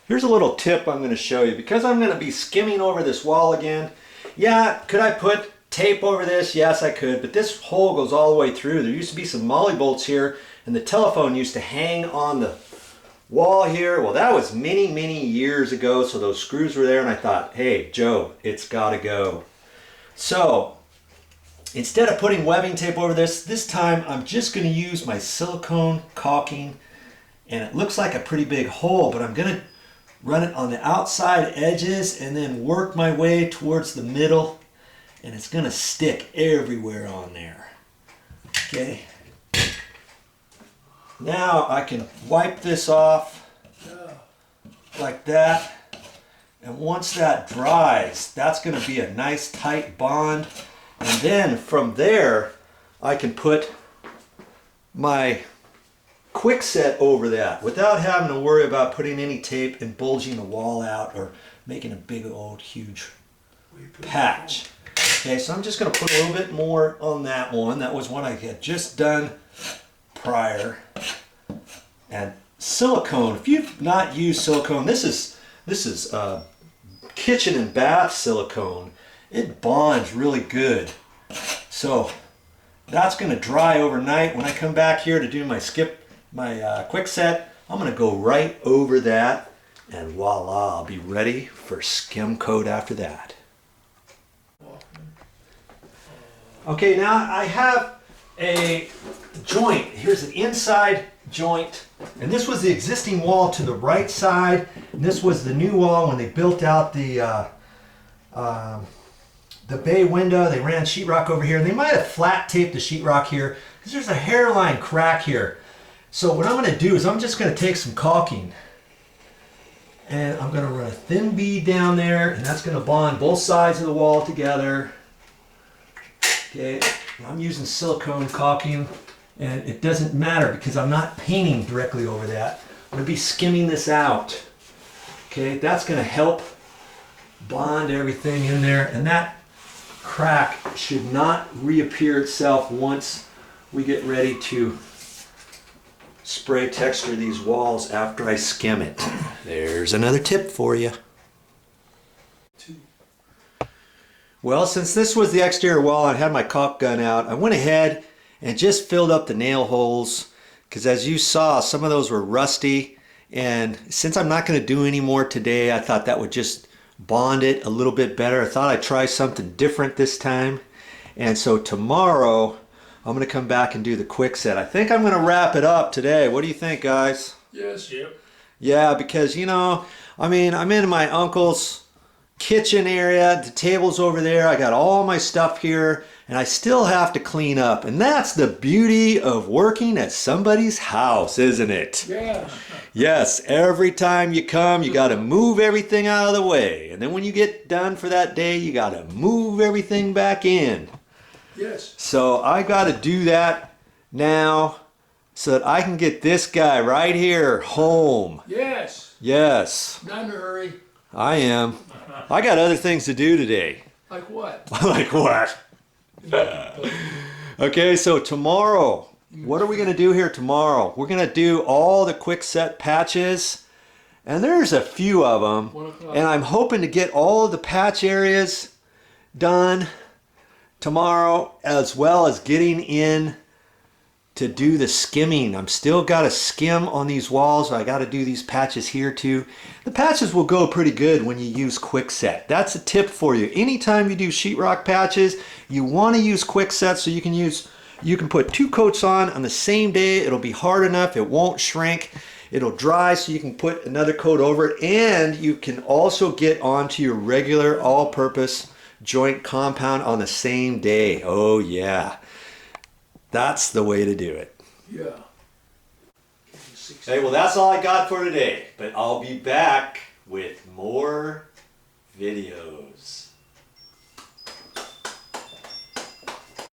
Here's a little tip I'm going to show you. Because I'm going to be skimming over this wall again. Yeah, could I put tape over this? Yes, I could. But this hole goes all the way through. There used to be some molly bolts here, and the telephone used to hang on the wall here. Well, that was many, many years ago. So those screws were there, and I thought, hey, Joe, it's got to go. So instead of putting webbing tape over this time I'm just going to use my silicone caulking, and it looks like a pretty big hole, but I'm going to run it on the outside edges and then work my way towards the middle, and it's going to stick everywhere on there. Okay. Now I can wipe this off like that, and once that dries, that's going to be a nice tight bond. And then from there, I can put my quickset over that without having to worry about putting any tape and bulging the wall out or making a big old huge patch. Okay, so I'm just going to put a little bit more on that one. That was one I had just done prior. And silicone, if you've not used silicone, this is kitchen and bath silicone. It bonds really good. So that's going to dry overnight. When I come back here to do my quickset, I'm going to go right over that, and voila, I'll be ready for skim coat after that. Okay, now I have a joint. Here's an inside joint, and this was the existing wall to the right side, and this was the new wall when they built out the bay window. They ran sheetrock over here, and they might have flat taped the sheetrock here because there's a hairline crack here. So what I'm going to do is I'm just going to take some caulking, and I'm going to run a thin bead down there, and that's going to bond both sides of the wall together. Okay, I'm using silicone caulking, and it doesn't matter because I'm not painting directly over that. I'm going to be skimming this out. Okay, that's going to help bond everything in there, and that crack should not reappear itself once we get ready to spray texture these walls after I skim it. There's another tip for you. Well, since this was the exterior wall and I had my caulk gun out, I went ahead and just filled up the nail holes, because as you saw, some of those were rusty, and since I'm not going to do any more today, I thought that would just bond it a little bit better. I thought I'd try something different this time, and so tomorrow I'm going to come back and do the quickset. I think I'm going to wrap it up today. What do you think, guys? Yes. Yep. Yeah, because, you know, I mean, I'm in my uncle's kitchen area. The table's over there. I got all my stuff here, and I still have to clean up. And that's the beauty of working at somebody's house, isn't it? Yeah. Yes, every time you come, you got to move everything out of the way. And then when you get done for that day, you got to move everything back in. Yes. So I got to do that now so that I can get this guy right here home. Yes. Yes. Not in a hurry. I am. I got other things to do today. Like what? Like what? Okay, so tomorrow, what are we going to do here tomorrow? We're going to do all the quickset patches, and there's a few of them, and I'm hoping to get all of the patch areas done tomorrow, as well as getting in to do the skimming. I'm still got to skim on these walls. I got to do these patches here too. The patches will go pretty good when you use quickset. That's a tip for you. Anytime you do sheetrock patches, you want to use quickset so you can put 2 coats on the same day. It'll be hard enough. It won't shrink. It'll dry so you can put another coat over it, and you can also get onto your regular all-purpose joint compound on the same day. Oh yeah. That's the way to do it. Yeah. Hey, well, that's all I got for today, but I'll be back with more videos.